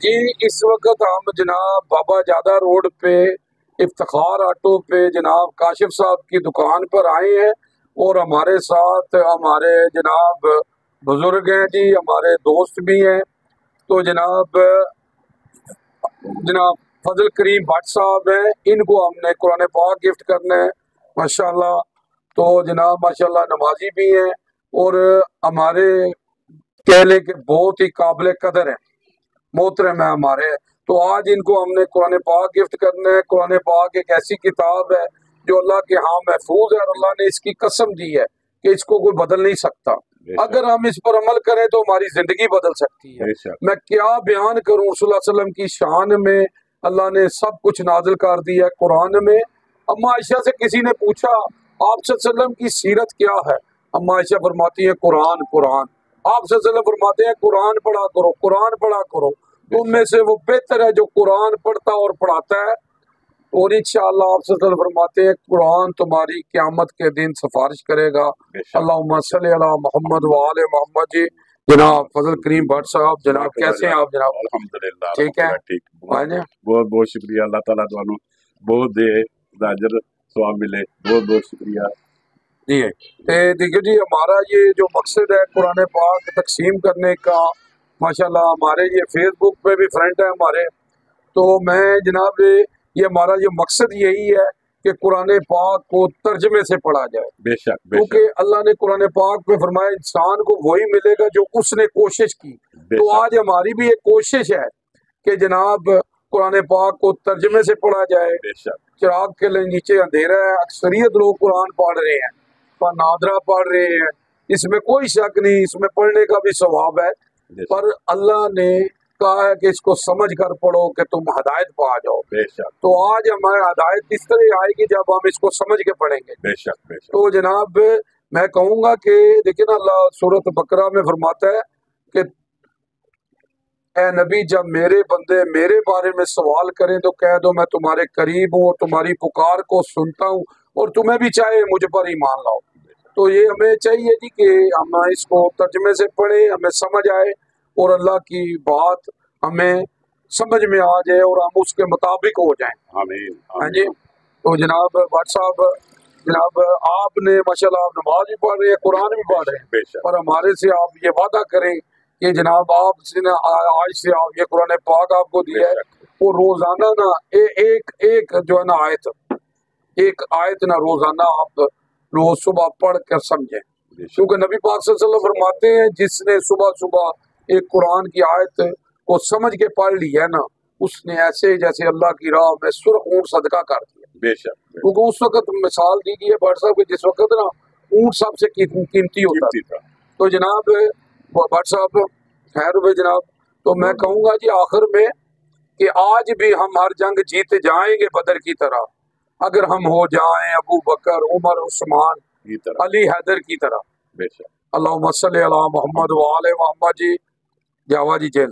जी इस वक्त हम जनाब बाबा जादा रोड पे इफ्तिखार ऑटो पे जनाब काशिफ साहब की दुकान पर आए हैं और हमारे साथ हमारे जनाब बुजुर्ग हैं जी, हमारे दोस्त भी हैं। तो जनाब जनाब फजल करीम भट्ट साहब हैं, इनको हमने कुरान पाक गिफ्ट करना है माशाल्लाह। तो जनाब माशाल्लाह नमाजी भी हैं और हमारे कह लें कि बहुत ही काबिल कदर है, मोहतरम है हमारे। तो आज इनको हमने कुरान पाक गिफ्ट करना है। कुरान पाक एक ऐसी किताब है जो अल्लाह के यहाँ महफूज है और अल्लाह ने इसकी कसम दी है कि इसको कोई बदल नहीं सकता। अगर हम इस पर अमल करें तो हमारी जिंदगी बदल सकती है। मैं क्या बयान करूं, रसूलुल्लाह सल्लल्लाहु अलैहि वसल्लम की शान में अल्लाह ने सब कुछ नाजिल कर दिया है कुरान में। अम्मा आयशा से किसी ने पूछा आप सल्लल्लाहु अलैहि वसल्लम की सीरत क्या है, अम्मा आयशा फरमाती है कुरान कुरान। आप सल्लल्लाहु अलैहि वसल्लम फरमाते हैं कुरान पढ़ा करो, कुरान पढ़ा करो। तो उनमें से वो बेहतर है जो कुरान पढ़ता और पढ़ाता है। और इंशाअल्लाह आप सल्लल्लाहु अलैहि वसल्लम फरमाते हैं कुरान तुम्हारी क़यामत के दिन सिफारिश करेगा। अल्लाहुम्मा सल्ली अला मोहम्मद व आले मोहम्मद जी। जनाब फजल करीम भट्ट साहब, जनाब कैसे हैं आप जनाब? अल्हम्दुलिल्लाह ठीक है, ठीक। बहुत बहुत शुक्रिया, अल्लाह ताला तुहानू बहुत दे अजर सवाब मिले, बहुत बहुत शुक्रिया जी। देखिए जी हमारा ये जो मकसद है कुरान पाक तकसीम करने का, माशाल्लाह हमारे ये फेसबुक पे भी फ्रेंड है हमारे। तो मैं जनाब ये हमारा ये मकसद यही है कि कुरान पाक को तर्जमे से पढ़ा जाए। बेशक क्योंकि अल्लाह ने कुरान पाक में फरमाया इंसान को वही मिलेगा जो उसने कोशिश की। तो आज हमारी भी एक कोशिश है कि जनाब कुरान पाक को तर्जमे से पढ़ा जाए। चिराग के नीचे अंधेरा है, अक्सरियत लोग कुरान पढ़ रहे हैं पर नादरा पढ़ रहे हैं, इसमें कोई शक नहीं, इसमें पढ़ने का भी स्वभाव है। पर अल्लाह ने कहा है कि इसको समझ कर पढ़ो कि तुम हदायत पा जाओ। तो आज हमारी हदायत इस तरह आएगी जब हम इसको समझ के पढ़ेंगे। तो जनाब मैं कहूँगा कि देखिए ना, अल्लाह सूरत बकरा में फरमाता है कि ए नबी जब मेरे बंदे मेरे बारे में सवाल करें तो कह दो मैं तुम्हारे करीब हूँ और तुम्हारी पुकार को सुनता हूँ और तुम्हें भी चाहे मुझ पर ईमान लाओ। तो ये हमें चाहिए जी कि हम इसको तर्जमे से पढ़े, हमें समझ आए और अल्लाह की बात हमें समझ में आ जाए और हम उसके मुताबिक हो जाएं। आमीन। हाँ जी। तो जनाब भट्ट साहब, जनाब आपने माशाल्लाह आप नमाज भी पढ़ रहे हैं, कुरान भी पढ़ रहे हैं, पर हमारे से आप ये वादा करें कि जनाब आपसे ना आज से आप ये कुरान पाक आपको दिया है वो रोजाना ना एक जो है ना एक आयत ना रोजाना आप रोज सुबह पढ़ कर समझें। क्योंकि नबी पाक सल्लल्लाहु अलैहि वसल्लम फरमाते हैं जिसने सुबह सुबह एक कुरान की आयत को समझ के पढ़ लिया ना, उसने ऐसे जैसे अल्लाह की राह में सुर्ख ऊँट सदका कर दिया। बेशक। क्योंकि उस वक्त मिसाल दी गई है भट्ट साहब के जिस वक्त ना ऊँट सबसे कीमती होता था। तो जनाब भट्ट साहब खैर हुए जनाब, तो मैं कहूँगा जी आखिर में कि आज भी हम हर जंग जीते जाएंगे बदर की तरह, अगर हम हो जाएं अबू बकर उमर उस्मान अली हैदर की तरह। अल्लाहुम्मा सल्ली अला मोहम्मद व आले मोहम्मद जी। जावा जी जेल।